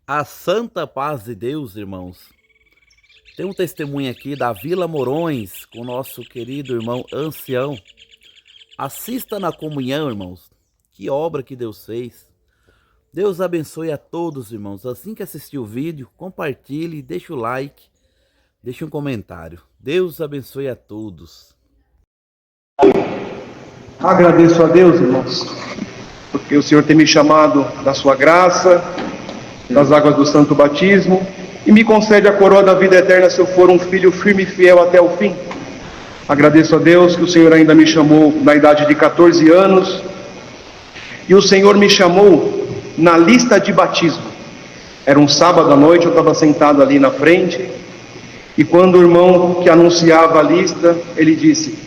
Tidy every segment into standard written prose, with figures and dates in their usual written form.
A santa paz de Deus, irmãos. Tem um testemunho aqui da Vila Morões com o nosso querido irmão ancião. Assista na comunhão, irmãos. Que obra que Deus fez. Deus abençoe a todos, irmãos. Assim que assistir o vídeo, compartilhe, deixe o like, deixe um comentário. Deus abençoe a todos. Agradeço a Deus, irmãos, porque o Senhor tem me chamado da sua graça, das águas do santo batismo, e me concede a coroa da vida eterna se eu for um filho firme e fiel até o fim. Agradeço a Deus que o Senhor ainda me chamou na idade de 14 anos, e o Senhor me chamou na lista de batismo. Era um sábado à noite, eu estava sentado ali na frente, e quando o irmão que anunciava a lista, ele disse: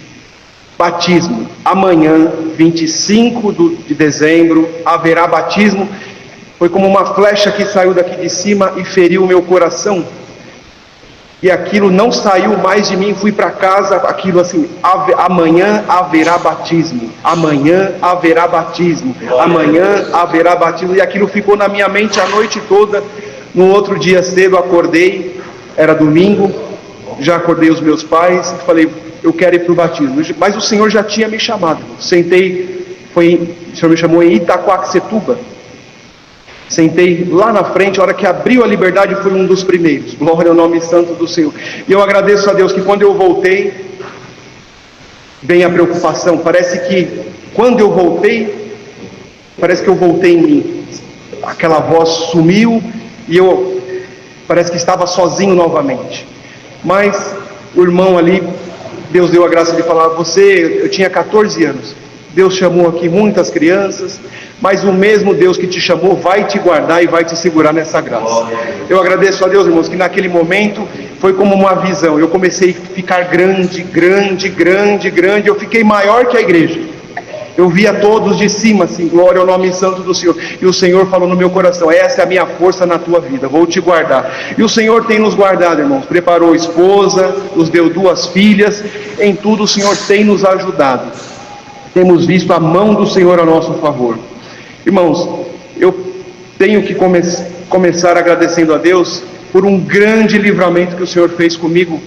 batismo, amanhã, 25 de dezembro, haverá batismo. Foi como uma flecha que saiu daqui de cima e feriu o meu coração. E aquilo não saiu mais de mim, fui para casa, aquilo assim: amanhã haverá batismo, amanhã haverá batismo, amanhã haverá batismo. E aquilo ficou na minha mente a noite toda. No outro dia cedo acordei, era domingo, já acordei os meus pais e falei: eu quero ir para o batismo. Mas o Senhor já tinha me chamado. Sentei, o Senhor me chamou em Itaquaquecetuba. Sentei lá na frente, a hora que abriu a liberdade, fui um dos primeiros. Glória ao nome santo do Senhor. E eu agradeço a Deus que quando eu voltei, vem a preocupação. Parece que quando eu voltei, parece que eu voltei em mim. Aquela voz sumiu e eu parece que estava sozinho novamente. Mas o irmão ali, Deus deu a graça de falar: eu tinha 14 anos. Deus chamou aqui muitas crianças, mas o mesmo Deus que te chamou vai te guardar e vai te segurar nessa graça. Eu agradeço a Deus, irmãos, que naquele momento foi como uma visão. Eu comecei a ficar grande. Eu fiquei maior que a igreja. Eu via todos de cima, assim: glória ao nome santo do Senhor. E o Senhor falou no meu coração: essa é a minha força na tua vida, vou te guardar. E o Senhor tem nos guardado, irmãos. Preparou esposa, nos deu 2 filhas. Em tudo o Senhor tem nos ajudado. Temos visto a mão do Senhor a nosso favor. Irmãos, eu tenho que começar agradecendo a Deus por um grande livramento que o Senhor fez comigo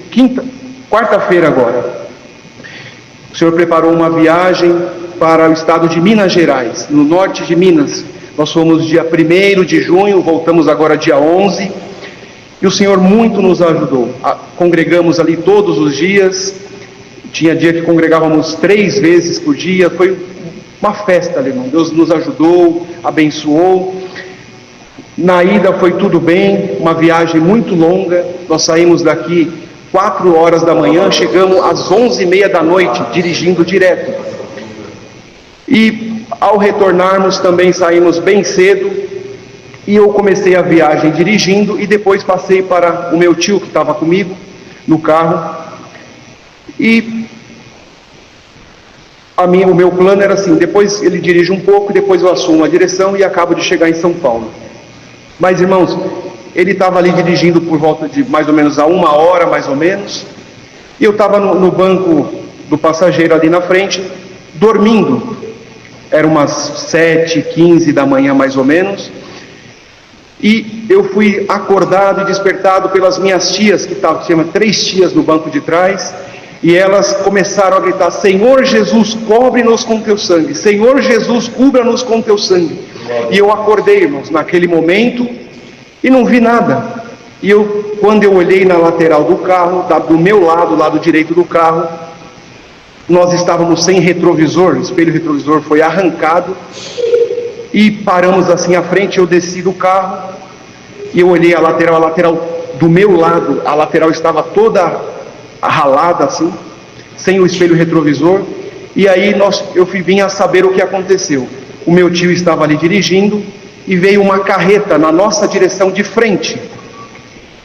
quarta-feira agora. O Senhor preparou uma viagem para o estado de Minas Gerais, no norte de Minas. Nós fomos dia 1º de junho, voltamos agora dia 11, e o Senhor muito nos ajudou. Congregamos ali todos os dias, tinha dia que congregávamos 3 vezes por dia, foi uma festa ali, irmão. Deus nos ajudou, abençoou. Na ida foi tudo bem, uma viagem muito longa, nós saímos daqui 4 horas da manhã, chegamos às 11h30 da noite, dirigindo direto. E ao retornarmos também saímos bem cedo, e eu comecei a viagem dirigindo, e depois passei para o meu tio que estava comigo no carro. E o meu plano era assim: depois ele dirige um pouco, depois eu assumo a direção e acabo de chegar em São Paulo. Mas, irmãos, ele estava ali dirigindo por volta de mais ou menos a 1 hora, mais ou menos, e eu estava no banco do passageiro ali na frente, dormindo. Era umas 7h15 da manhã, mais ou menos, e eu fui acordado e despertado pelas minhas tias, que tinha 3 tias no banco de trás, e elas começaram a gritar: Senhor Jesus, cobre-nos com teu sangue, Senhor Jesus, cubra-nos com teu sangue. E eu acordei, irmãos, naquele momento, e não vi nada. E quando eu olhei na lateral do carro, do meu lado direito do carro, nós estávamos sem retrovisor, o espelho retrovisor foi arrancado, e paramos assim à frente. Eu desci do carro, e eu olhei a lateral do meu lado, a lateral estava toda ralada assim, sem o espelho retrovisor. E aí eu vim a saber o que aconteceu. O meu tio estava ali dirigindo, e veio uma carreta na nossa direção de frente,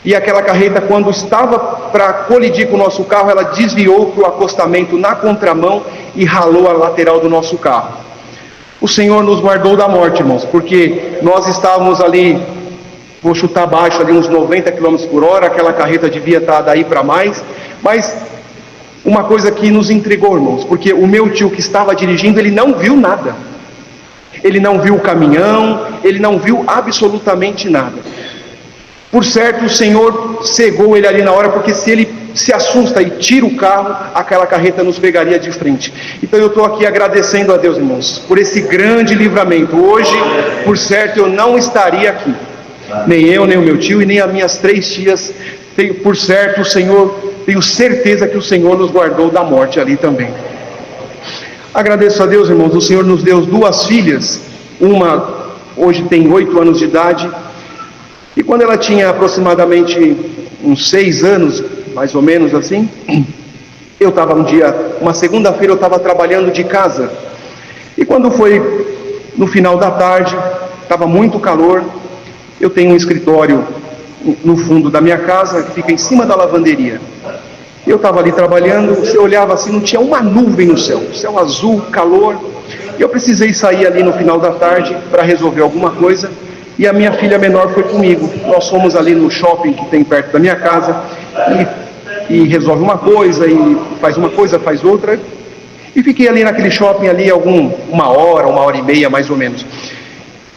e aquela carreta, quando estava para colidir com o nosso carro, ela desviou para o acostamento na contramão e ralou a lateral do nosso carro. O Senhor nos guardou da morte, irmãos, porque nós estávamos ali, vou chutar baixo, ali uns 90 km por hora, aquela carreta devia estar daí para mais. Mas uma coisa que nos intrigou, irmãos, porque o meu tio que estava dirigindo, ele não viu nada. Ele não viu o caminhão, ele não viu absolutamente nada. Por certo, o Senhor cegou ele ali na hora, porque se ele se assusta e tira o carro, aquela carreta nos pegaria de frente. Então eu estou aqui agradecendo a Deus, irmãos, por esse grande livramento. Hoje, por certo, eu não estaria aqui, nem eu, nem o meu tio e nem as minhas 3 tias. Por certo, o Senhor, tenho certeza que o Senhor nos guardou da morte ali também. Agradeço a Deus, irmãos, o Senhor nos deu 2 filhas, uma hoje tem 8 anos de idade, e quando ela tinha aproximadamente uns 6 anos, mais ou menos assim, eu estava uma segunda-feira eu estava trabalhando de casa, e quando foi no final da tarde, estava muito calor, eu tenho um escritório no fundo da minha casa, que fica em cima da lavanderia. Eu estava ali trabalhando, você olhava assim, não tinha uma nuvem no céu azul, calor, e eu precisei sair ali no final da tarde para resolver alguma coisa, e a minha filha menor foi comigo. Nós fomos ali no shopping que tem perto da minha casa, e resolve uma coisa, e faz uma coisa, faz outra, e fiquei ali naquele shopping ali uma hora e meia mais ou menos.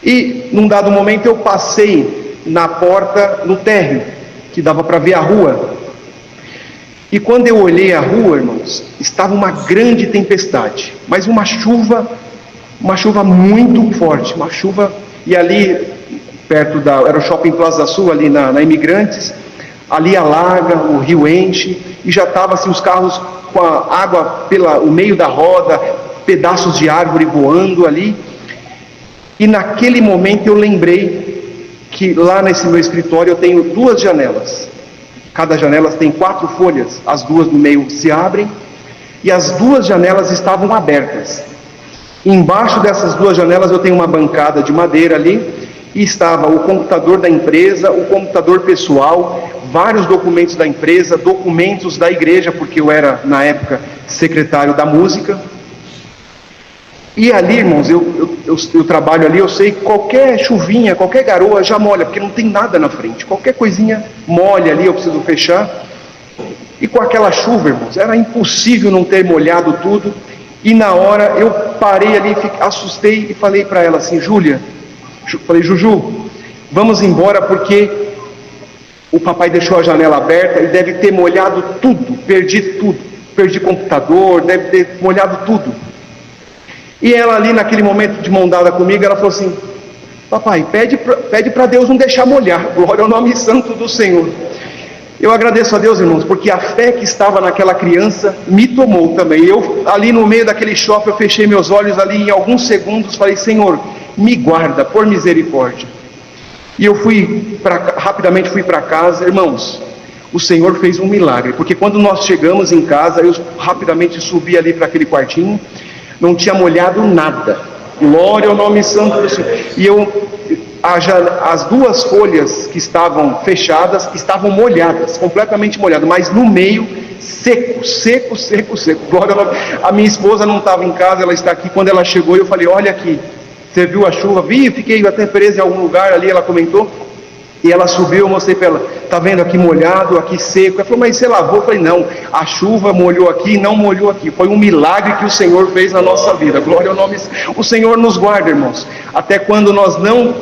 E num dado momento eu passei na porta, no térreo, que dava para ver a rua, e quando eu olhei a rua, irmãos, estava uma grande tempestade, mas uma chuva muito forte, uma chuva, e ali perto era o Shopping Plaza Sul, ali na Imigrantes, ali alaga, o rio enche, e já estava assim, os carros com a água o meio da roda, pedaços de árvore voando ali, e naquele momento eu lembrei que lá nesse meu escritório eu tenho 2 janelas, cada janela tem 4 folhas, as 2 no meio se abrem, e as 2 janelas estavam abertas. Embaixo dessas 2 janelas eu tenho uma bancada de madeira ali, e estava o computador da empresa, o computador pessoal, vários documentos da empresa, documentos da igreja, porque eu era, na época, secretário da música. E ali, irmãos, eu trabalho ali, eu sei que qualquer chuvinha, qualquer garoa já molha, porque não tem nada na frente. Qualquer coisinha molha ali, eu preciso fechar. E com aquela chuva, irmãos, era impossível não ter molhado tudo. E na hora eu parei ali, assustei e falei para ela assim, Juju, vamos embora porque o papai deixou a janela aberta e deve ter molhado tudo, perdi computador, deve ter molhado tudo. E ela ali naquele momento de mão dada comigo, ela falou assim, papai, pede para Deus não deixar molhar, glória ao nome santo do Senhor. Eu agradeço a Deus, irmãos, porque a fé que estava naquela criança me tomou também. Eu ali no meio daquele shopping, eu fechei meus olhos ali em alguns segundos, falei, Senhor, me guarda, por misericórdia. E eu rapidamente fui para casa, irmãos, o Senhor fez um milagre, porque quando nós chegamos em casa, eu rapidamente subi ali para aquele quartinho, não tinha molhado nada, glória ao nome santo do Senhor, e as 2 folhas que estavam fechadas, estavam molhadas, completamente molhadas, mas no meio, seco, glória ao nome. A minha esposa não estava em casa, ela está aqui, quando ela chegou, eu falei, olha aqui, você viu a chuva? Fiquei até preso em algum lugar ali, ela comentou, e ela subiu, eu mostrei para ela, tá vendo aqui molhado, aqui seco, ela falou, mas você lavou? Eu falei, não, a chuva molhou aqui, não molhou aqui, foi um milagre que o Senhor fez na nossa vida, glória ao nome, o Senhor nos guarda, irmãos, até quando nós não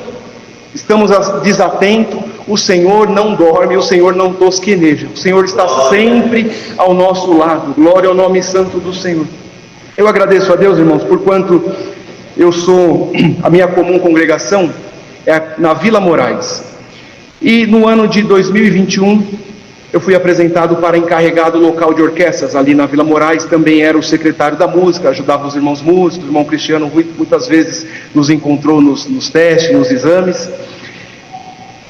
estamos desatentos, o Senhor não dorme, o Senhor não tosqueneja, o Senhor está sempre ao nosso lado, glória ao nome santo do Senhor. Eu agradeço a Deus, irmãos, por quanto a minha comum congregação é na Vila Moraes, e no ano de 2021, eu fui apresentado para encarregado local de orquestras ali na Vila Moraes, também era o secretário da música, ajudava os irmãos músicos, o irmão Cristiano muitas vezes nos encontrou nos testes, nos exames,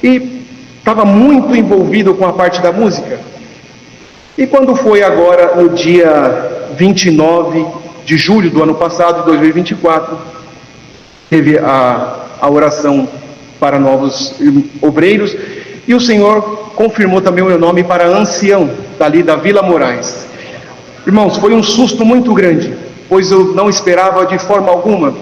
e estava muito envolvido com a parte da música. E quando foi agora no dia 29 de julho do ano passado, de 2024, teve a oração para novos obreiros, e o Senhor confirmou também o meu nome para ancião dali da Vila Moraes. Irmãos, foi um susto muito grande, pois eu não esperava de forma alguma.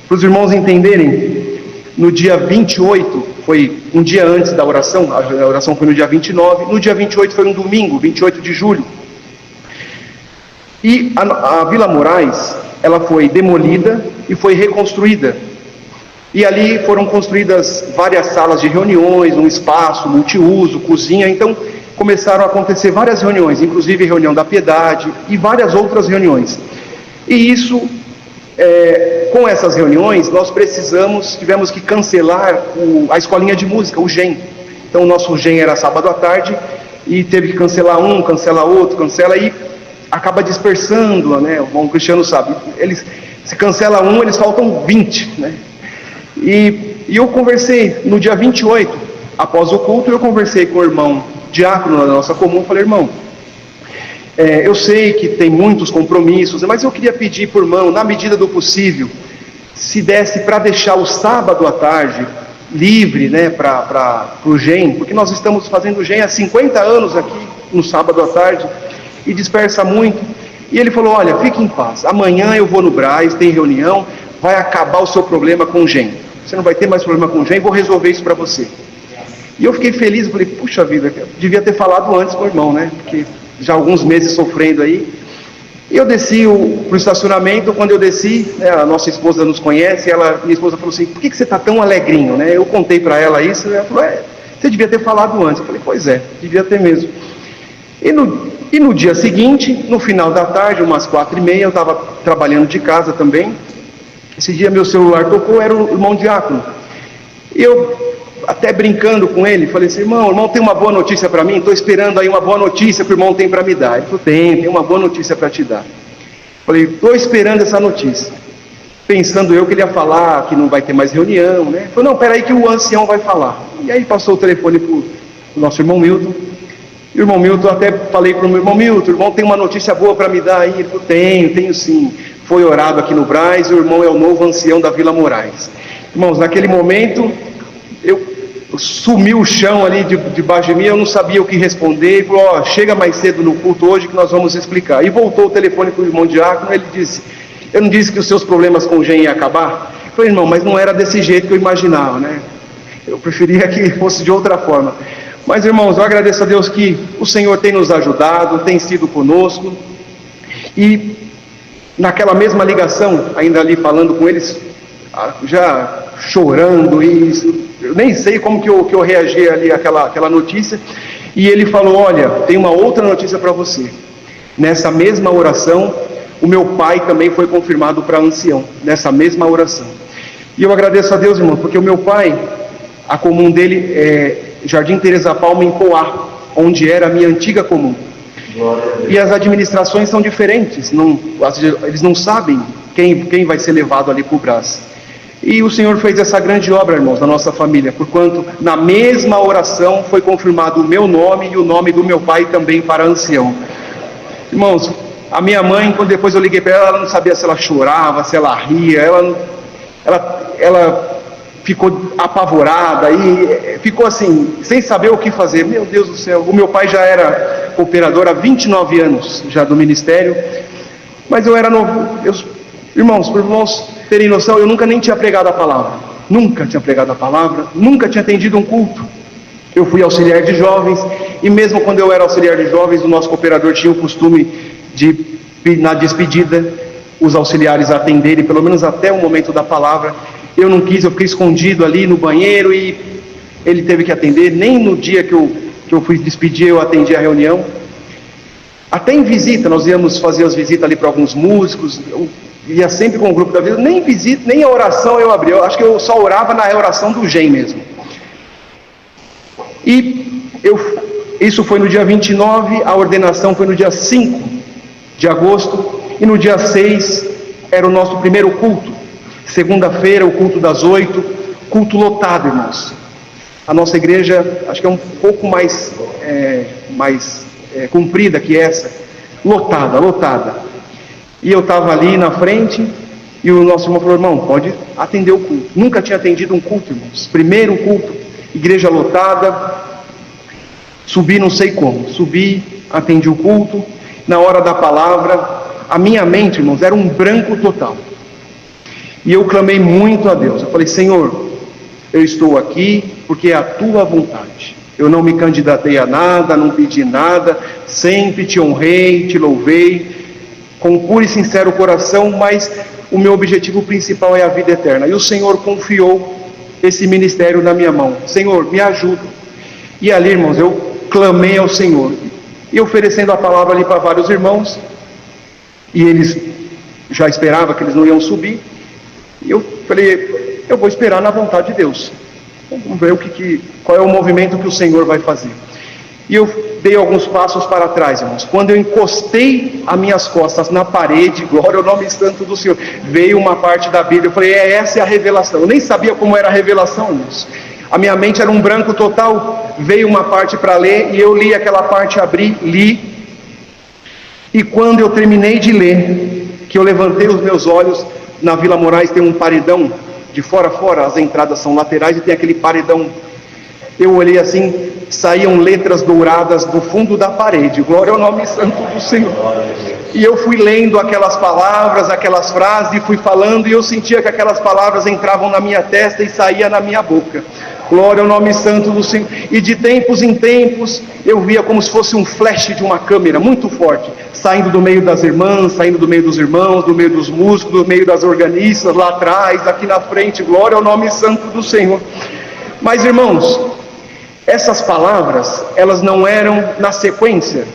Para os irmãos entenderem, no dia 28, foi um dia antes da oração, a oração foi no dia 29, no dia 28 foi um domingo, 28 de julho. E a Vila Moraes, ela foi demolida e foi reconstruída. E ali foram construídas várias salas de reuniões, um espaço multiuso, cozinha. Então começaram a acontecer várias reuniões, inclusive reunião da Piedade e várias outras reuniões. E isso, com essas reuniões, nós tivemos que cancelar a escolinha de música, o GEM. Então o nosso GEM era sábado à tarde, e teve que cancelar um, cancela outro, cancela, e acaba dispersando, né? O Cristiano sabe, se cancela um, eles faltam 20, né? E eu conversei no dia 28, após o culto, eu conversei com o irmão diácono da nossa comum, falei: irmão, eu sei que tem muitos compromissos, mas eu queria pedir por irmão, na medida do possível, se desse para deixar o sábado à tarde livre, né, para o GEM, porque nós estamos fazendo o GEM há 50 anos aqui, no sábado à tarde, e dispersa muito. E ele falou: olha, fique em paz, amanhã eu vou no Brás, tem reunião, vai acabar o seu problema com o GEM, você não vai ter mais problema com o GEM, vou resolver isso para você. E eu fiquei feliz, eu falei: puxa vida, eu devia ter falado antes com o irmão, né, porque já há alguns meses sofrendo aí. E eu desci para o estacionamento. Quando eu desci, né, a nossa esposa nos conhece, minha esposa falou assim: por que você está tão alegrinho, né? Eu contei para ela isso, e ela falou: você devia ter falado antes. Eu falei: pois é, devia ter mesmo. E no dia seguinte, no final da tarde, umas 4h30, eu estava trabalhando de casa também. Esse dia meu celular tocou, era o irmão diácono. E eu, até brincando com ele, falei assim: irmão tem uma boa notícia para mim, estou esperando aí uma boa notícia que o irmão tem para me dar. Ele falou: tem uma boa notícia para te dar. Falei: estou esperando essa notícia. Pensando eu que ele ia falar que não vai ter mais reunião, né? Ele falou: não, peraí que o ancião vai falar. E aí passou o telefone para o nosso irmão Milton. E o irmão Milton, até falei para o meu irmão: Milton, o irmão tem uma notícia boa para me dar aí. Ele falou: tenho sim. Foi orado aqui no Brás, e o irmão é o novo ancião da Vila Moraes. Irmãos, naquele momento, sumiu o chão ali debaixo de mim, eu não sabia o que responder. Ele falou: chega mais cedo no culto hoje que nós vamos explicar. E voltou o telefone para o irmão diácono. Ele disse: eu não disse que os seus problemas com o GEM iam acabar? Eu falei: irmão, mas não era desse jeito que eu imaginava, né? Eu preferia que fosse de outra forma. Mas, irmãos, eu agradeço a Deus que o Senhor tem nos ajudado, tem sido conosco. E naquela mesma ligação, ainda ali falando com eles, já chorando, e eu nem sei como que eu reagi ali àquela notícia. E ele falou: olha, tem uma outra notícia para você. Nessa mesma oração, o meu pai também foi confirmado para ancião, nessa mesma oração. E eu agradeço a Deus, irmão, porque o meu pai, a comum dele é Jardim Teresa Palma, em Poá, onde era a minha antiga comum. E as administrações são diferentes, eles não sabem quem vai ser levado ali para o Brás. E o Senhor fez essa grande obra, irmãos, na nossa família, porquanto na mesma oração foi confirmado o meu nome e o nome do meu pai também para ancião. Irmãos, a minha mãe, quando depois eu liguei para ela não sabia se ela chorava, se ela ria, ela ficou apavorada e ficou assim, sem saber o que fazer. Meu Deus do céu, o meu pai já era cooperador há 29 anos já do ministério, mas eu era novo. Irmãos, para irmãos terem noção, eu nunca nem tinha pregado a palavra, nunca tinha atendido um culto. Eu fui auxiliar de jovens, e mesmo quando eu era auxiliar de jovens, o nosso cooperador tinha o costume de, na despedida, os auxiliares atenderem, pelo menos até o momento da palavra. Eu não quis, eu fiquei escondido ali no banheiro, e ele teve que atender. Nem no dia que eu fui despedir, eu atendi a reunião. Até em visita, nós íamos fazer as visitas ali para alguns músicos, eu ia sempre com o grupo da vida, nem visita, nem a oração eu abri. Eu acho que eu só orava na oração do GEM mesmo. E isso foi no dia 29, a ordenação foi no dia 5 de agosto, e no dia 6 era o nosso primeiro culto. Segunda-feira, o culto das 8, culto lotado, irmãos. A nossa igreja, acho que é um pouco mais comprida que essa, lotada. E eu estava ali na frente, e o nosso irmão falou: irmão, pode atender o culto. Nunca tinha atendido um culto, irmãos. Primeiro culto, igreja lotada. Subi, não sei como, atendi o culto. Na hora da palavra, a minha mente, irmãos, era um branco total. E eu clamei muito a Deus. Eu falei: Senhor, eu estou aqui porque é a tua vontade. Eu não me candidatei a nada, não pedi nada, sempre te honrei, te louvei, com puro e sincero coração, mas o meu objetivo principal é a vida eterna. E o Senhor confiou esse ministério na minha mão. Senhor, me ajuda. E ali, irmãos, eu clamei ao Senhor, e oferecendo a palavra ali para vários irmãos, e eles já esperavam que eles não iam subir, e eu falei, eu vou esperar na vontade de Deus, vamos ver qual é o movimento que o Senhor vai fazer. E eu dei alguns passos para trás, irmãos. Quando eu encostei as minhas costas na parede, glória ao nome santo do Senhor, veio uma parte da Bíblia, eu falei, essa é a revelação. Eu nem sabia como era a revelação, irmãos. A minha mente era um branco total, veio uma parte para ler, e eu li aquela parte, abri, li, e quando eu terminei de ler, que eu levantei os meus olhos, na Vila Moraes tem um paredão, de fora a fora, as entradas são laterais, e tem aquele paredão. Eu olhei assim, saíam letras douradas do fundo da parede, glória ao nome santo do Senhor. E eu fui lendo aquelas palavras, aquelas frases, e fui falando, e eu sentia que aquelas palavras entravam na minha testa e saíam na minha boca. Glória ao nome santo do Senhor. E de tempos em tempos, eu via como se fosse um flash de uma câmera muito forte, saindo do meio das irmãs, saindo do meio dos irmãos, do meio dos músicos, do meio das organistas, lá atrás, aqui na frente, glória ao nome santo do Senhor. Mas, irmãos, essas palavras, elas não eram na sequência.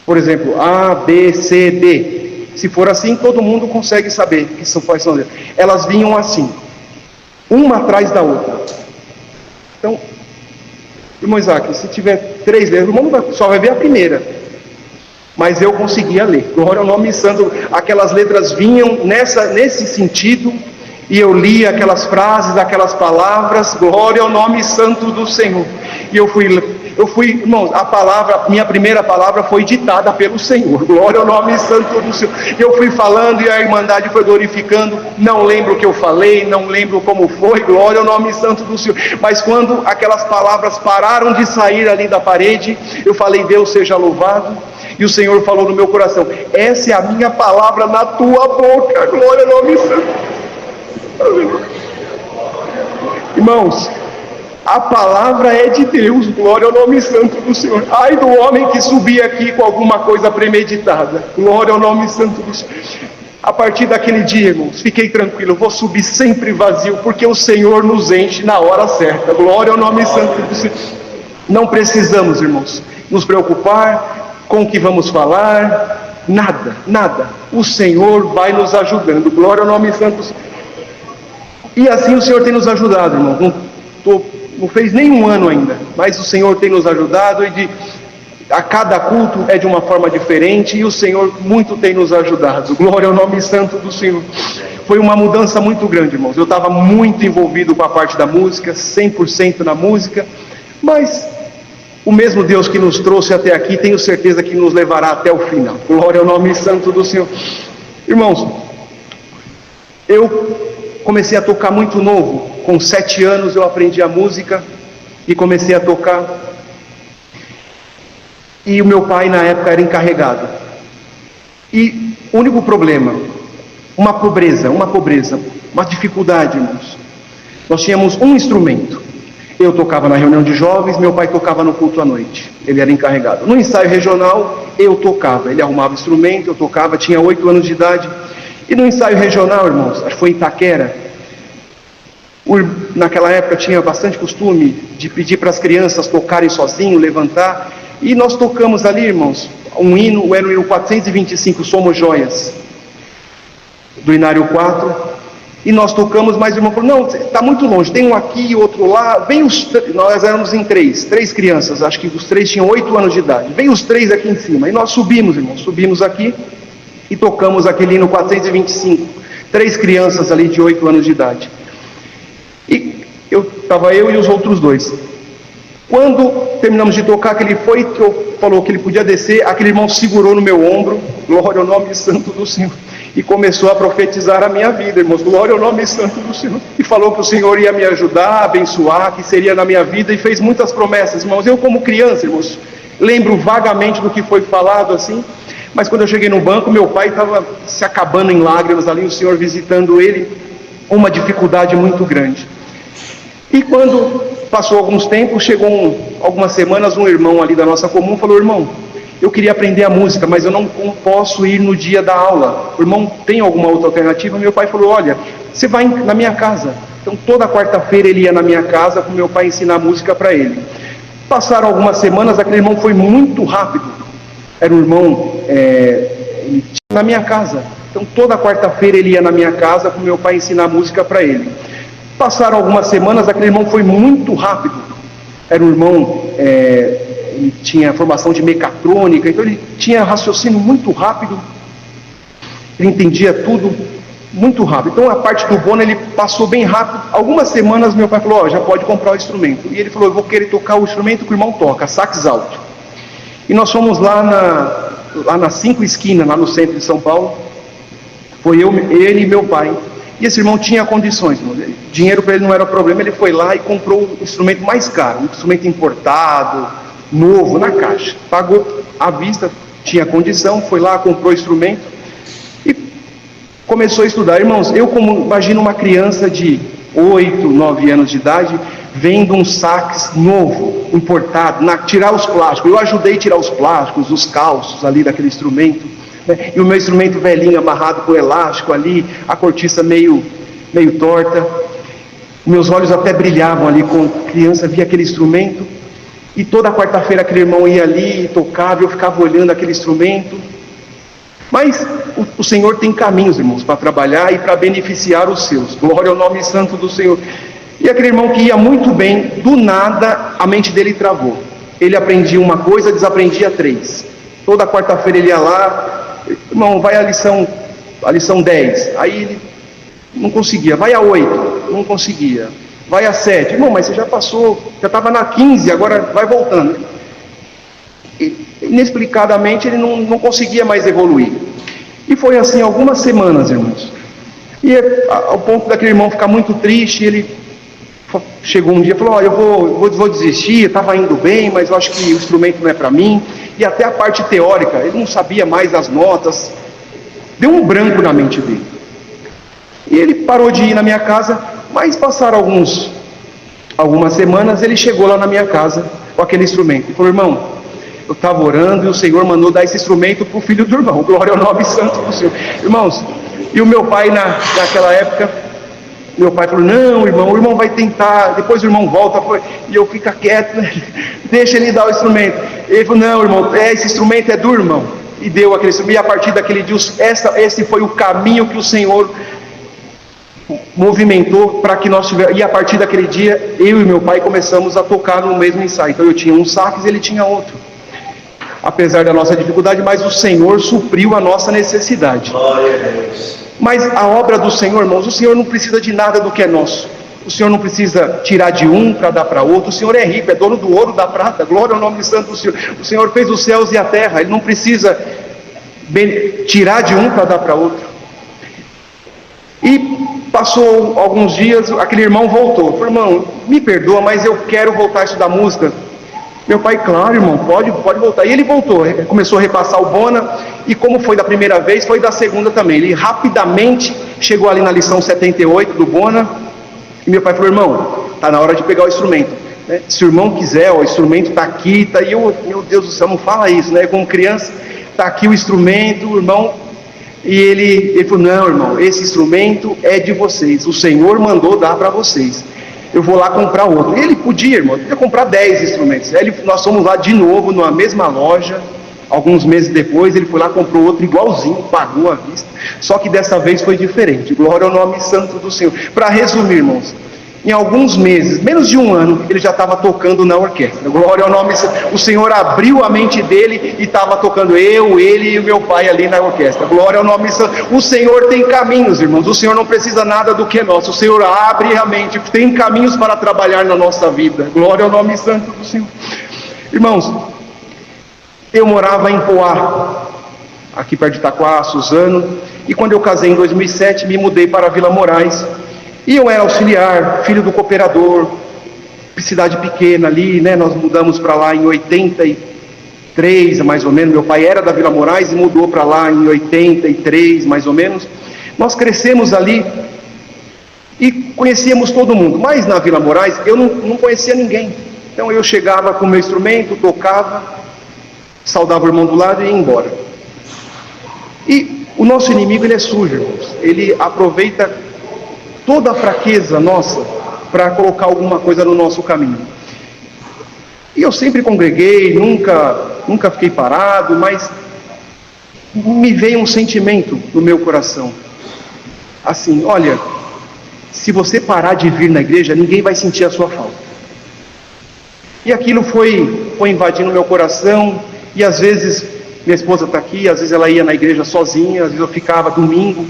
Por exemplo, A, B, C, D. Se for assim, todo mundo consegue saber que são quais são. Elas vinham assim, uma atrás da outra. Então, irmão Isaac, se tiver 3 letras, o irmão só vai ver a primeira. Mas eu conseguia ler. Glória ao nome santo. Aquelas letras vinham nesse sentido, e eu lia aquelas frases, aquelas palavras, glória ao nome santo do Senhor. E eu fui, irmãos, minha primeira palavra foi ditada pelo Senhor, glória ao nome santo do Senhor. Eu fui falando, e a Irmandade foi glorificando, não lembro o que eu falei, não lembro como foi, glória ao nome santo do Senhor. Mas quando aquelas palavras pararam de sair ali da parede, eu falei, Deus seja louvado. E o Senhor falou no meu coração, essa é a minha palavra na tua boca, glória ao nome santo. Irmãos, a palavra é de Deus, glória ao nome santo do Senhor. Ai do homem que subir aqui com alguma coisa premeditada, glória ao nome santo do Senhor. A partir daquele dia, irmãos, fiquei tranquilo, eu vou subir sempre vazio, porque o Senhor nos enche na hora certa, glória ao nome santo do Senhor. Não precisamos, irmãos, nos preocupar com o que vamos falar, nada, o Senhor vai nos ajudando, glória ao nome santo do Senhor. E assim o Senhor tem nos ajudado, irmão. Não fez nem um ano ainda, mas o Senhor tem nos ajudado, e a cada culto é de uma forma diferente, e o Senhor muito tem nos ajudado. Glória ao nome santo do Senhor. Foi uma mudança muito grande, irmãos. Eu estava muito envolvido com a parte da música, 100% na música, mas o mesmo Deus que nos trouxe até aqui, tenho certeza que nos levará até o final. Glória ao nome santo do Senhor. Irmãos, eu comecei a tocar muito novo, com 7 anos eu aprendi a música e comecei a tocar. E o meu pai na época era encarregado. E o único problema, uma pobreza, uma dificuldade, irmãos. Nós tínhamos um instrumento. Eu tocava na reunião de jovens, meu pai tocava no culto à noite. Ele era encarregado. No ensaio regional, eu tocava. Ele arrumava o instrumento, eu tocava, tinha 8 anos de idade. E no ensaio regional, irmãos, acho que foi em Itaquera, naquela época tinha bastante costume de pedir para as crianças tocarem sozinho, levantar, e nós tocamos ali, irmãos, um hino, era o hino 425, Somos Joias, do Inário 4, e nós tocamos, mas o irmão falou, não, está muito longe, tem um aqui e outro lá, nós éramos em 3 crianças, acho que os 3 tinham 8 anos de idade, vem os 3 aqui em cima, e nós subimos, irmãos, subimos aqui, e tocamos aquele hino 425, 3 crianças ali de 8 anos de idade. E estava eu e os outros 2. Quando terminamos de tocar, que ele falou que ele podia descer, aquele irmão segurou no meu ombro, glória ao nome santo do Senhor, e começou a profetizar a minha vida, irmãos, glória ao nome santo do Senhor, e falou que o Senhor ia me ajudar, abençoar, que seria na minha vida, e fez muitas promessas, irmãos. Eu como criança, irmãos, lembro vagamente do que foi falado assim, mas quando eu cheguei no banco, meu pai estava se acabando em lágrimas ali, o Senhor visitando ele, uma dificuldade muito grande. E quando passou alguns tempos, chegou algumas semanas, um irmão ali da nossa comum falou, irmão, eu queria aprender a música, mas eu não posso ir no dia da aula. O irmão tem alguma outra alternativa? Meu pai falou, olha, você vai na minha casa. Então toda quarta-feira ele ia na minha casa para o meu pai ensinar música para ele. Passaram algumas semanas, aquele irmão foi muito rápido. Era um irmão na minha casa. Então toda quarta-feira ele ia na minha casa para o meu pai ensinar música para ele. Passaram algumas semanas, aquele irmão foi muito rápido. Era um irmão, ele tinha formação de mecatrônica, então ele tinha raciocínio muito rápido, ele entendia tudo muito rápido. Então a parte do Bona ele passou bem rápido. Algumas semanas meu pai falou, já pode comprar o instrumento. E ele falou, eu vou querer tocar o instrumento que o irmão toca, sax alto. E nós fomos lá nas 5 esquinas, lá no centro de São Paulo. Foi ele e meu pai. E esse irmão tinha condições, dinheiro para ele não era problema, ele foi lá e comprou o instrumento mais caro, um instrumento importado, novo, na caixa. Pagou à vista, tinha condição, foi lá, comprou o instrumento e começou a estudar. Irmãos, eu imagino uma criança de 8, 9 anos de idade, vendo um sax novo, importado, tirar os plásticos. Eu ajudei a tirar os plásticos, os calços ali daquele instrumento. E o meu instrumento velhinho, amarrado com elástico ali, a cortiça meio torta. Meus olhos até brilhavam ali, quando criança via aquele instrumento. E toda quarta-feira aquele irmão ia ali e tocava, eu ficava olhando aquele instrumento. Mas o Senhor tem caminhos, irmãos, para trabalhar e para beneficiar os seus. Glória ao nome santo do Senhor. E aquele irmão que ia muito bem, do nada a mente dele travou. Ele aprendia uma coisa, desaprendia 3. Toda quarta-feira ele ia lá, irmão, vai a lição 10, aí ele não conseguia, vai a 8, não conseguia, vai a 7, irmão, mas você já passou, já estava na 15, agora vai voltando. E, inexplicadamente ele não conseguia mais evoluir. E foi assim algumas semanas, irmãos. E ao ponto daquele irmão ficar muito triste, ele chegou um dia e falou, eu vou desistir, estava indo bem, mas eu acho que o instrumento não é para mim. E até a parte teórica, ele não sabia mais as notas, deu um branco na mente dele. E ele parou de ir na minha casa, mas passaram algumas semanas, ele chegou lá na minha casa com aquele instrumento. Ele falou, irmão, eu estava orando e o Senhor mandou dar esse instrumento para o filho do irmão, glória ao nome santo do Senhor. Irmãos, e o meu pai naquela época, meu pai falou, não, o irmão vai tentar, depois o irmão volta, e eu fico quieto, né? Deixa ele dar o instrumento. Ele falou, não, irmão, esse instrumento é do irmão. E deu aquele instrumento, e a partir daquele dia, esse foi o caminho que o Senhor movimentou para que nós tivéssemos. E a partir daquele dia, eu e meu pai começamos a tocar no mesmo ensaio. Então eu tinha um sax, ele tinha outro. Apesar da nossa dificuldade, mas o Senhor supriu a nossa necessidade. Glória a Deus. Mas a obra do Senhor, irmãos, o Senhor não precisa de nada do que é nosso. O Senhor não precisa tirar de um para dar para outro. O Senhor é rico, é dono do ouro, da prata. Glória ao nome santo do Senhor. O Senhor fez os céus e a terra. Ele não precisa tirar de um para dar para outro. E passou alguns dias, aquele irmão voltou. Falei, irmão, me perdoa, mas eu quero voltar a estudar música. Meu pai, claro, irmão, pode voltar. E ele voltou, começou a repassar o Bona, e como foi da primeira vez, foi da segunda também. Ele rapidamente chegou ali na lição 78 do Bona, e meu pai falou, irmão, está na hora de pegar o instrumento. Né? Se o irmão quiser, o instrumento está aqui, está aí. Meu Deus do céu, não fala isso, né? Como criança, está aqui o instrumento, o irmão. E ele falou, não, irmão, esse instrumento é de vocês, o Senhor mandou dar para vocês. Eu vou lá comprar outro. E ele podia, irmão, podia comprar 10 instrumentos. Aí nós fomos lá de novo, numa mesma loja, alguns meses depois, ele foi lá, comprou outro igualzinho, pagou à vista. Só que dessa vez foi diferente. Glória ao nome santo do Senhor. Para resumir, irmãos, em alguns meses, menos de um ano, ele já estava tocando na orquestra. Glória ao nome santo. O Senhor abriu a mente dele e estava tocando ele e o meu pai ali na orquestra. Glória ao nome santo. O Senhor tem caminhos, irmãos. O Senhor não precisa nada do que é nosso. O Senhor abre a mente, tem caminhos para trabalhar na nossa vida. Glória ao nome santo do Senhor. Irmãos, eu morava em Poá, aqui perto de Itaquá, Suzano, e quando eu casei em 2007, me mudei para a Vila Moraes. E eu era auxiliar, filho do cooperador, cidade pequena ali, né? Nós mudamos para lá em 83, mais ou menos. Meu pai era da Vila Moraes e mudou para lá em 83, mais ou menos. Nós crescemos ali e conhecíamos todo mundo. Mas na Vila Moraes eu não conhecia ninguém. Então eu chegava com o meu instrumento, tocava. saudava o irmão do lado e ia embora. E o nosso inimigo, ele é sujo, irmãos. Ele aproveita toda a fraqueza nossa para colocar alguma coisa no nosso caminho. E eu sempre congreguei, nunca fiquei parado, mas me veio um sentimento no meu coração. Assim, olha, se você parar de vir na igreja, ninguém vai sentir a sua falta. E aquilo foi invadindo meu coração, e às vezes minha esposa está aqui, às vezes ela ia na igreja sozinha, às vezes eu ficava domingo.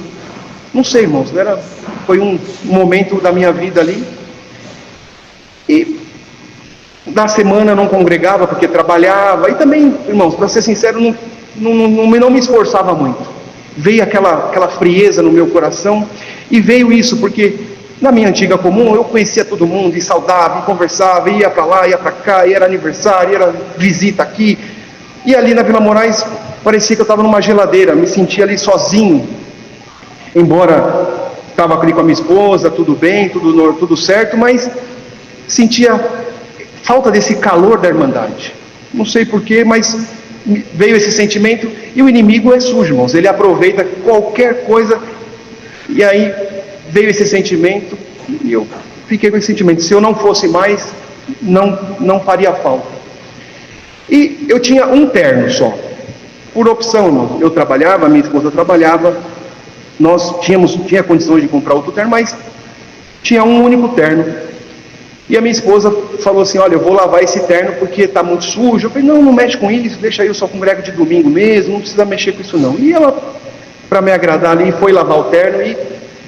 Não sei, irmãos, foi um momento da minha vida ali. E na semana eu não congregava porque trabalhava, e também, irmãos, para ser sincero, não me esforçava muito. Veio aquela frieza no meu coração, e veio isso porque na minha antiga comum eu conhecia todo mundo, e saudava, e conversava, ia para lá, ia para cá, e era aniversário, era visita aqui, e ali na Vila Moraes parecia que eu estava numa geladeira, me sentia ali sozinho, embora estava ali com a minha esposa, tudo bem, tudo certo, mas sentia falta desse calor da irmandade. Não sei porquê, mas veio esse sentimento. E o inimigo é sujo, irmãos. Ele aproveita qualquer coisa. E aí veio esse sentimento, e eu fiquei com esse sentimento. Se eu não fosse mais, não faria falta. E eu tinha um terno só, por opção, irmão. Eu trabalhava, minha esposa trabalhava, nós tinha condições de comprar outro terno, mas tinha um único terno. E a minha esposa falou assim, olha, eu vou lavar esse terno porque está muito sujo. Eu falei, não mexe com isso, deixa eu só congrego de domingo mesmo, não precisa mexer com isso não. E ela, para me agradar ali, foi lavar o terno e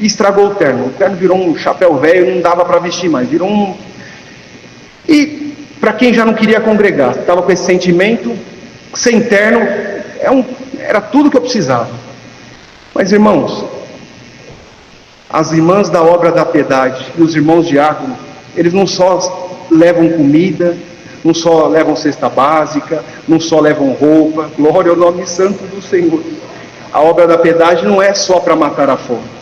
estragou o terno. O terno virou um chapéu velho, não dava para vestir mais, virou um... E para quem já não queria congregar, estava com esse sentimento, sem terno, era tudo que eu precisava. Mas irmãos, as irmãs da obra da piedade e os irmãos diáconos, eles não só levam comida, não só levam cesta básica, não só levam roupa, glória ao nome santo do Senhor. A obra da piedade não é só para matar a fome.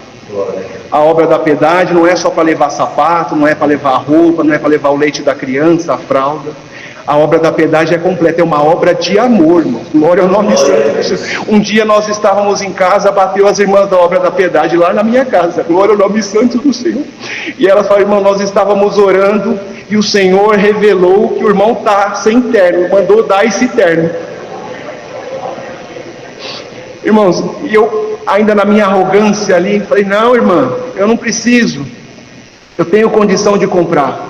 A obra da piedade não é só para levar sapato, não é para levar roupa, não é para levar o leite da criança, a fralda. A obra da piedade é completa, é uma obra de amor, irmão. Glória ao nome santo do Senhor. Um dia nós estávamos em casa, bateu as irmãs da obra da piedade lá na minha casa. Glória ao nome santo do Senhor. E elas falaram, irmão, nós estávamos orando e o Senhor revelou que o irmão está sem terno, mandou dar esse terno. Irmãos, e eu ainda na minha arrogância ali, falei, não, irmã, eu não preciso, eu tenho condição de comprar.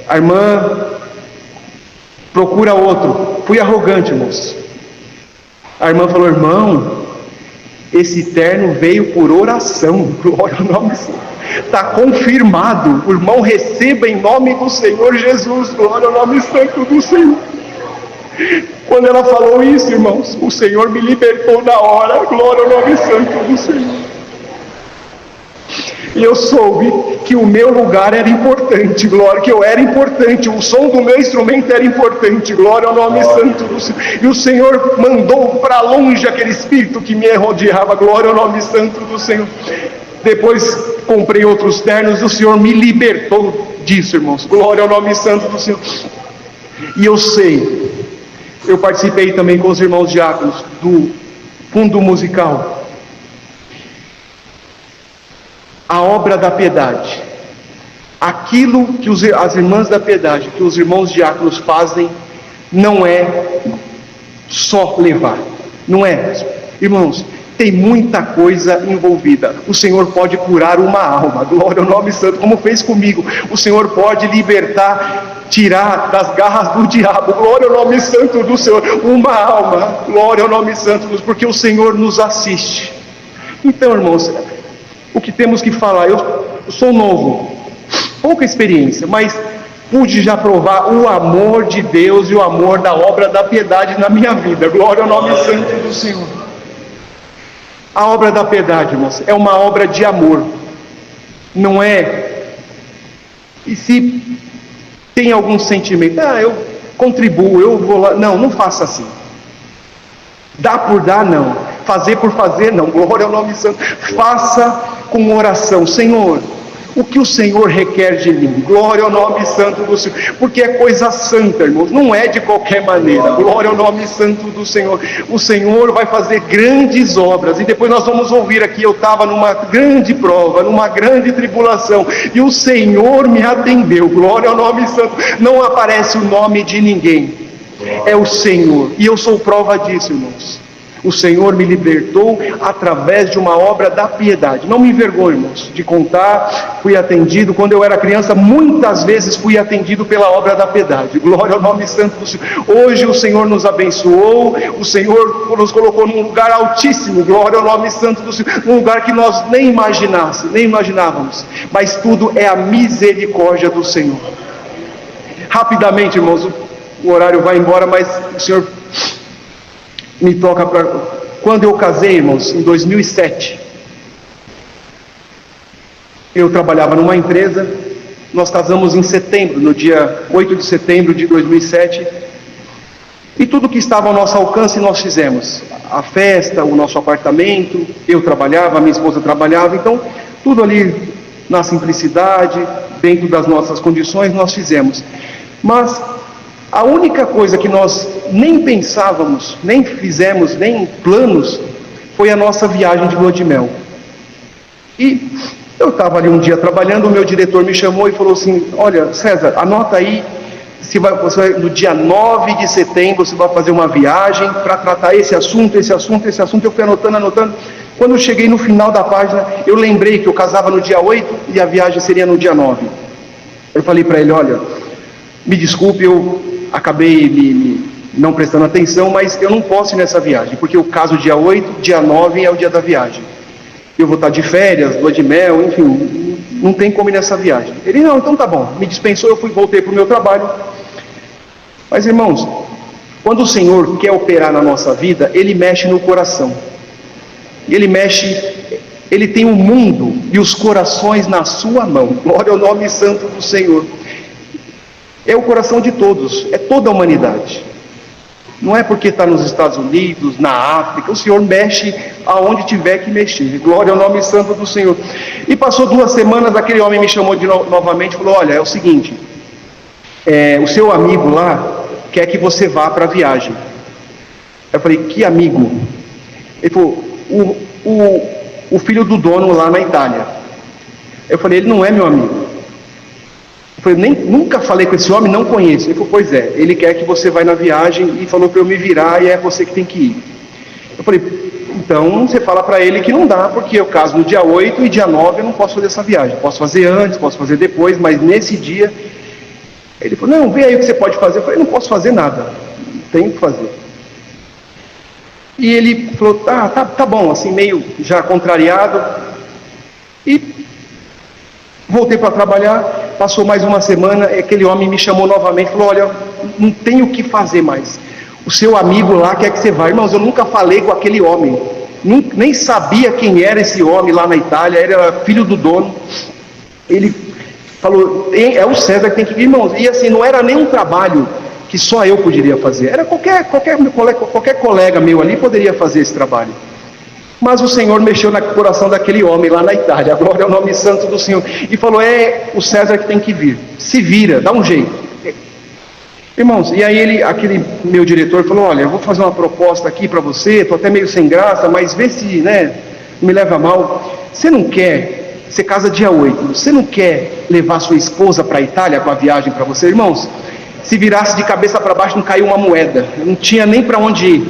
A irmã procura outro. Fui arrogante, irmãos. A irmã falou, irmão, esse terno veio por oração. Glória ao nome do Senhor. Está confirmado. O irmão receba em nome do Senhor Jesus. Glória ao nome santo do Senhor. Quando ela falou isso, irmãos, o Senhor me libertou na hora. Glória ao nome santo do Senhor. E eu soube que o meu lugar era importante, glória, que eu era importante, o som do meu instrumento era importante, glória ao nome santo do Senhor. E o Senhor mandou para longe aquele espírito que me rodeava, glória ao nome santo do Senhor. Depois comprei outros ternos e o Senhor me libertou disso, irmãos, glória ao nome santo do Senhor. E eu sei, eu participei também com os irmãos diáconos do fundo musical. A obra da piedade, aquilo que as irmãs da piedade, que os irmãos diáconos fazem, não é só levar, não é, irmãos, tem muita coisa envolvida. O Senhor pode curar uma alma, glória ao nome santo, como fez comigo. O Senhor pode libertar, tirar das garras do diabo, glória ao nome santo do Senhor, uma alma, glória ao nome santo, porque o Senhor nos assiste. Então, irmãos, o que temos que falar, eu sou novo, pouca experiência, mas pude já provar o amor de Deus e o amor da obra da piedade na minha vida, glória ao nome santo do Senhor. A obra da piedade, irmãos, é uma obra de amor, não é, e se tem algum sentimento, eu contribuo, eu vou lá, não faça assim, dá por dar, não, fazer por fazer, não, glória ao nome santo, faça com oração, Senhor, o que o Senhor requer de mim. Glória ao nome santo do Senhor, porque é coisa santa, irmãos, não é de qualquer maneira. Glória ao nome santo do Senhor. O Senhor vai fazer grandes obras, e depois nós vamos ouvir aqui, eu estava numa grande prova, numa grande tribulação, e o Senhor me atendeu. Glória ao nome santo. Não aparece o nome de ninguém, é o Senhor, e eu sou prova disso, irmãos. O Senhor me libertou através de uma obra da piedade. Não me envergonho, irmãos, de contar. Fui atendido, quando eu era criança, muitas vezes fui atendido pela obra da piedade. Glória ao nome santo do Senhor. Hoje o Senhor nos abençoou, o Senhor nos colocou num lugar altíssimo. Glória ao nome santo do Senhor. Num lugar que nós nem imaginávamos. Mas tudo é a misericórdia do Senhor. Rapidamente, irmãos, o horário vai embora, mas o Senhor me toca para... Quando eu casei, irmãos, em 2007, eu trabalhava numa empresa. Nós casamos em setembro, no dia 8 de setembro de 2007, e tudo que estava ao nosso alcance nós fizemos. A festa, o nosso apartamento, eu trabalhava, a minha esposa trabalhava, então tudo ali na simplicidade, dentro das nossas condições, nós fizemos. Mas a única coisa que nós nem pensávamos, nem fizemos, nem planos, foi a nossa viagem de lua de mel. E eu estava ali um dia trabalhando, o meu diretor me chamou e falou assim: olha, César, anota aí, no dia 9 de setembro você vai fazer uma viagem para tratar esse assunto. Eu fui anotando. Quando eu cheguei no final da página, eu lembrei que eu casava no dia 8 e a viagem seria no dia 9. Eu falei para ele: olha, me desculpe, eu acabei não prestando atenção, mas eu não posso ir nessa viagem, porque eu caso dia 8, dia 9 é o dia da viagem. Eu vou estar de férias, lua de mel, enfim, não tem como ir nessa viagem. Ele: não, então tá bom. Me dispensou, eu voltei para o meu trabalho. Mas, irmãos, quando o Senhor quer operar na nossa vida, Ele mexe no coração. Ele tem o mundo e os corações na sua mão. Glória ao nome santo do Senhor. É o coração de todos, é toda a humanidade. Não é porque está nos Estados Unidos, na África. O Senhor mexe aonde tiver que mexer. Glória ao nome santo do Senhor. E passou 2 semanas, aquele homem me chamou novamente e falou: olha, é o seguinte, o seu amigo lá quer que você vá para a viagem. Eu falei: que amigo? Ele falou: o filho do dono lá na Itália. Eu falei: ele não é meu amigo. Eu falei: nunca falei com esse homem, não conheço. Ele falou: pois é, ele quer que você vá na viagem e falou para eu me virar e é você que tem que ir. Eu falei: então você fala para ele que não dá, porque eu caso no dia 8 e dia 9 eu não posso fazer essa viagem. Posso fazer antes, posso fazer depois, mas nesse dia... Ele falou: não, vê aí o que você pode fazer. Eu falei: não posso fazer nada, tenho que fazer. E ele falou: tá bom, assim meio já contrariado. E voltei para trabalhar. Passou mais uma semana, aquele homem me chamou novamente e falou: olha, não tenho o que fazer mais. O seu amigo lá quer que você vá. Irmãos, eu nunca falei com aquele homem, nem sabia quem era esse homem lá na Itália, era filho do dono. Ele falou: é o César que tem que ir, irmãos. E assim, não era nenhum trabalho que só eu poderia fazer, era qualquer colega meu ali poderia fazer esse trabalho. Mas o Senhor mexeu no coração daquele homem lá na Itália, glória ao nome santo do Senhor, e falou: é o César que tem que vir, se vira, dá um jeito. Irmãos, e aí aquele meu diretor falou: olha, eu vou fazer uma proposta aqui para você, estou até meio sem graça, mas vê se, não me leva a mal. Você não quer, você casa dia 8, você não quer levar sua esposa para a Itália com a viagem para você? Irmãos, se virasse de cabeça para baixo não caiu uma moeda, eu não tinha nem para onde ir.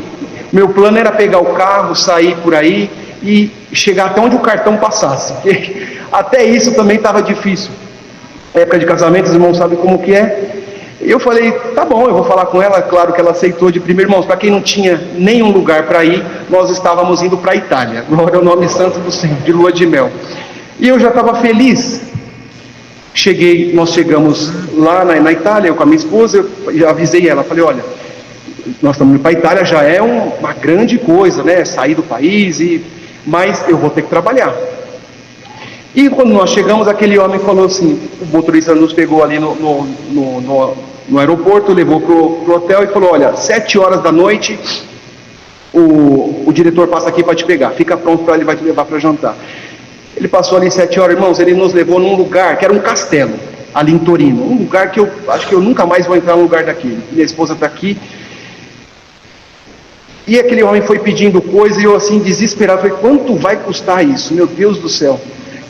Meu plano era pegar o carro, sair por aí e chegar até onde o cartão passasse. Até isso também estava difícil. Época de casamento, os irmãos sabem como que é. Eu falei: tá bom, eu vou falar com ela. Claro que ela aceitou de primeiro. Irmãos, para quem não tinha nenhum lugar para ir, nós estávamos indo para a Itália. Glória ao nome santo do Senhor, de lua de mel. E eu já estava feliz. Nós chegamos lá na Itália, eu com a minha esposa, eu avisei ela, falei: olha, nós estamos indo para a Itália, já é uma grande coisa, sair do país, mas eu vou ter que trabalhar. E quando nós chegamos, aquele homem falou assim, o motorista nos pegou ali no aeroporto, levou para o hotel e falou: olha, 7 horas da noite, o diretor passa aqui para te pegar, fica pronto, ele vai te levar para jantar. Ele passou ali 7 horas, irmãos, ele nos levou num lugar que era um castelo, ali em Torino, um lugar que eu acho que eu nunca mais vou entrar num lugar daquele. Minha esposa está aqui. E aquele homem foi pedindo coisa e eu assim, desesperado, falei, quanto vai custar isso? Meu Deus do céu.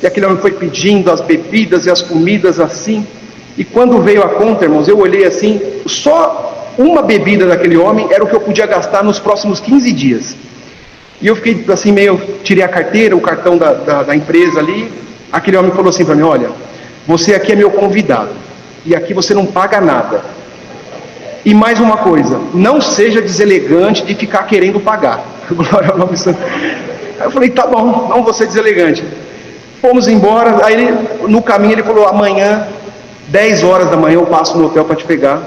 E aquele homem foi pedindo as bebidas e as comidas assim. E quando veio a conta, irmãos, eu olhei assim, só uma bebida daquele homem era o que eu podia gastar nos próximos 15 dias. E eu fiquei assim meio, tirei a carteira, o cartão da empresa ali. Aquele homem falou assim para mim, olha, você aqui é meu convidado. E aqui você não paga nada. E mais uma coisa, não seja deselegante de ficar querendo pagar. Glória ao nome santo. Aí eu falei, tá bom, não vou ser deselegante. Fomos embora, aí no caminho ele falou, amanhã, 10 horas da manhã eu passo no hotel para te pegar.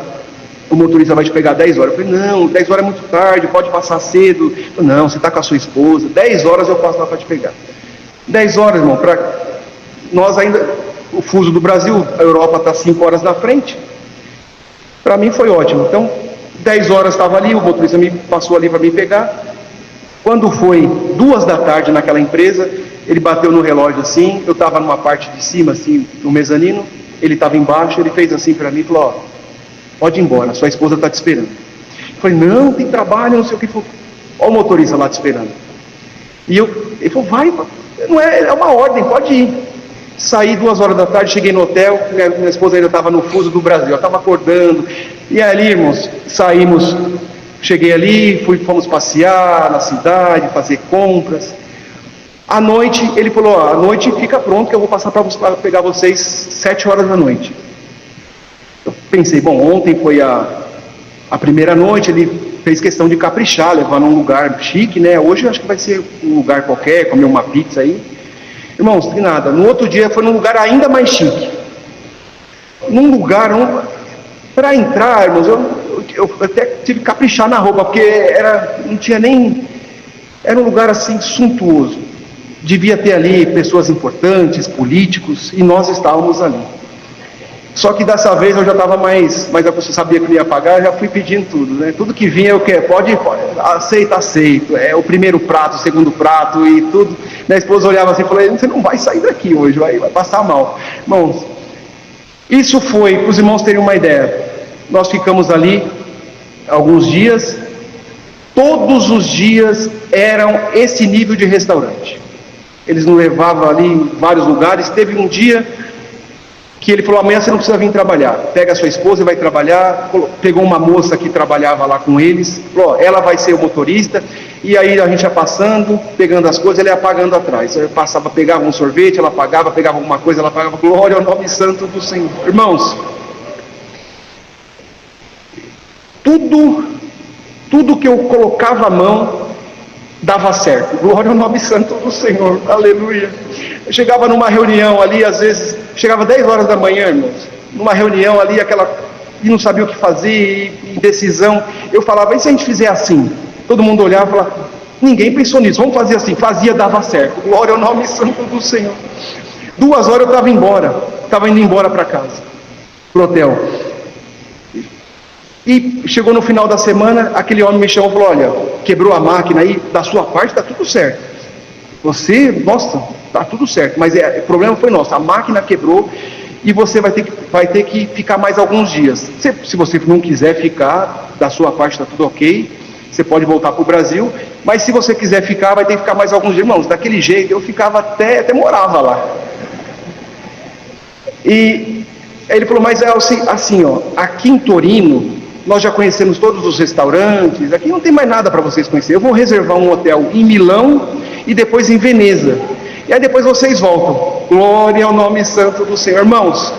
O motorista vai te pegar 10 horas. Eu falei, não, 10 horas é muito tarde, pode passar cedo. Eu falei, não, você está com a sua esposa, 10 horas eu passo lá para te pegar. 10 horas, irmão, nós ainda, o fuso do Brasil, a Europa está 5 horas na frente. Para mim foi ótimo. Então, 10 horas estava ali, o motorista me passou ali para me pegar. Quando foi 2 da tarde naquela empresa, ele bateu no relógio assim, eu estava numa parte de cima, assim, no mezanino, ele estava embaixo, ele fez assim para mim e falou, ó, pode ir embora, sua esposa está te esperando. Eu falei, não, tem trabalho, não sei o que. Ele falou, ó o motorista lá te esperando. E ele falou, vai, não é uma ordem, pode ir. Saí 2 horas da tarde, cheguei no hotel, minha esposa ainda estava no fuso do Brasil, ela estava acordando, e ali, irmãos, saímos, cheguei ali, fomos passear na cidade, fazer compras. À noite, ele falou, à noite fica pronto que eu vou passar para pegar vocês 7 horas da noite. Eu pensei, bom, ontem foi a primeira noite, ele fez questão de caprichar, levar num lugar chique, né? Hoje eu acho que vai ser um lugar qualquer, comer uma pizza aí. Irmãos, tem nada. No outro dia foi num lugar ainda mais chique. Num lugar, para entrar, irmãos, eu até tive que caprichar na roupa, porque não tinha nem... Era um lugar assim, suntuoso. Devia ter ali pessoas importantes, políticos, e nós estávamos ali. Só que dessa vez eu já estava mas eu sabia que eu ia pagar, eu já fui pedindo tudo, né? Tudo que vinha eu quero, pode, aceito. É o primeiro prato, o segundo prato e tudo. Minha esposa olhava assim e falou, você não vai sair daqui hoje, vai passar mal. Irmãos, isso foi, para os irmãos terem uma ideia, nós ficamos ali alguns dias, todos os dias eram esse nível de restaurante. Eles nos levavam ali em vários lugares. Teve um dia que ele falou, amanhã você não precisa vir trabalhar, pega a sua esposa e vai trabalhar. Pegou uma moça que trabalhava lá com eles, falou, ela vai ser o motorista. E aí a gente ia passando, pegando as coisas, ele ia pagando atrás. Eu passava, pegava um sorvete, ela pagava, pegava alguma coisa, ela pagava. Glória ao nome santo do Senhor. Irmãos, tudo que eu colocava a mão dava certo. Glória ao nome santo do Senhor. Aleluia. Eu chegava numa reunião ali, às vezes, chegava 10 horas da manhã, irmãos, numa reunião ali, e não sabia o que fazer, indecisão. Eu falava, e se a gente fizer assim? Todo mundo olhava e falava, ninguém pensou nisso, vamos fazer assim. Fazia, dava certo. Glória ao nome santo do Senhor. 2 horas eu estava indo embora para casa, pro hotel. E chegou no final da semana, aquele homem me chamou e falou, olha, quebrou a máquina aí, da sua parte está tudo certo. Você, nossa, está tudo certo, mas o problema foi nosso, a máquina quebrou e você vai ter que ficar mais alguns dias. Se você não quiser ficar, da sua parte está tudo ok, você pode voltar para o Brasil, mas se você quiser ficar, vai ter que ficar mais alguns dias. Irmãos, daquele jeito eu ficava até morava lá. E ele falou, mas é assim, ó, aqui em Torino, nós já conhecemos todos os restaurantes, aqui não tem mais nada para vocês conhecerem. Eu vou reservar um hotel em Milão e depois em Veneza. E aí depois vocês voltam. Glória ao nome santo do Senhor. Irmãos,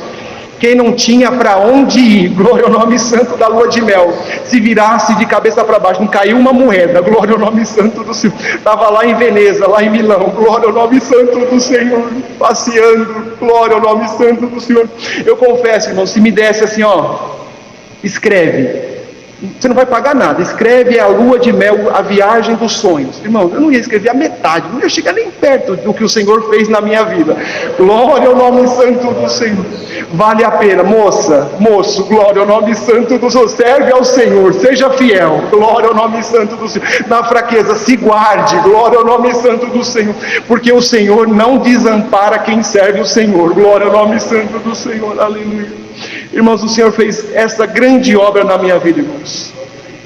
quem não tinha para onde ir, glória ao nome santo da lua de mel, se virasse de cabeça para baixo, não caiu uma moeda, glória ao nome santo do Senhor. Estava lá em Veneza, lá em Milão, glória ao nome santo do Senhor, passeando, glória ao nome santo do Senhor. Eu confesso, irmão, se me desse assim, ó, escreve, Você não vai pagar nada. Escreve a lua de mel, a viagem dos sonhos. Irmão, eu não ia escrever a metade, não ia chegar nem perto do que o Senhor fez na minha vida. Glória ao nome santo do Senhor. Vale a pena, moça, moço, glória ao nome santo do Senhor. Serve ao Senhor, seja fiel. Glória ao nome santo do Senhor. Na fraqueza, se guarde. Glória ao nome santo do Senhor. Porque o Senhor não desampara quem serve o Senhor. Glória ao nome santo do Senhor. Aleluia. Irmãos, o Senhor fez essa grande obra na minha vida, irmãos.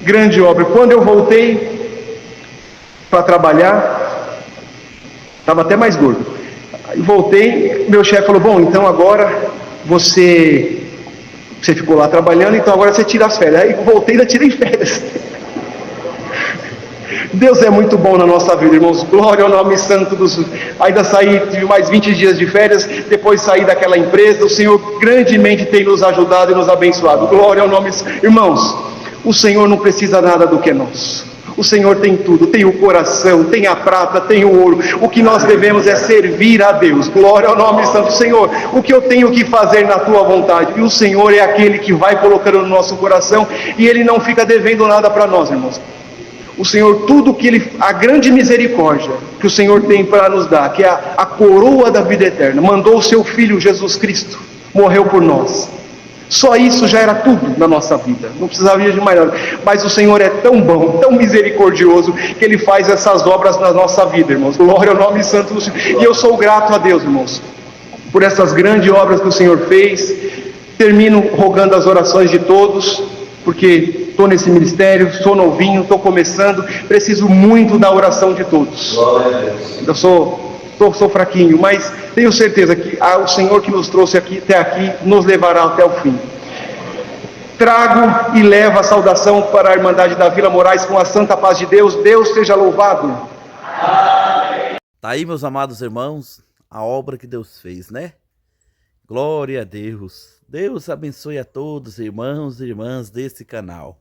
Grande obra. Quando eu voltei para trabalhar, estava até mais gordo. Aí voltei, meu chefe falou, bom, então agora você ficou lá trabalhando, então agora você tira as férias. Aí voltei e ainda tirei férias. Deus é muito bom na nossa vida, irmãos. Glória ao nome santo dos... Ainda saí de mais 20 dias de férias, depois saí daquela empresa. O Senhor grandemente tem nos ajudado e nos abençoado. Glória ao nome... Irmãos, o Senhor não precisa nada do que nós. O Senhor tem tudo, tem o coração, tem a prata, tem o ouro. O que nós devemos é servir a Deus. Glória ao nome santo. Senhor, o que eu tenho que fazer na tua vontade? E o Senhor é aquele que vai colocando no nosso coração, e Ele não fica devendo nada para nós, irmãos. O Senhor, tudo que Ele, a grande misericórdia que o Senhor tem para nos dar, que é a coroa da vida eterna, mandou o seu Filho Jesus Cristo, morreu por nós. Só isso já era tudo na nossa vida, não precisava de mais nada. Mas o Senhor é tão bom, tão misericordioso, que Ele faz essas obras na nossa vida, irmãos. Glória ao nome santo do Senhor. E eu sou grato a Deus, irmãos, por essas grandes obras que o Senhor fez. Termino rogando as orações de todos, porque estou nesse ministério, sou novinho, estou começando, preciso muito da oração de todos. Eu sou fraquinho, mas tenho certeza que o Senhor que nos trouxe até aqui, nos levará até o fim. Trago e levo a saudação para a Irmandade da Vila Moraes com a santa paz de Deus. Deus seja louvado. Tá aí, meus amados irmãos, a obra que Deus fez, né? Glória a Deus. Deus abençoe a todos, irmãos e irmãs desse canal.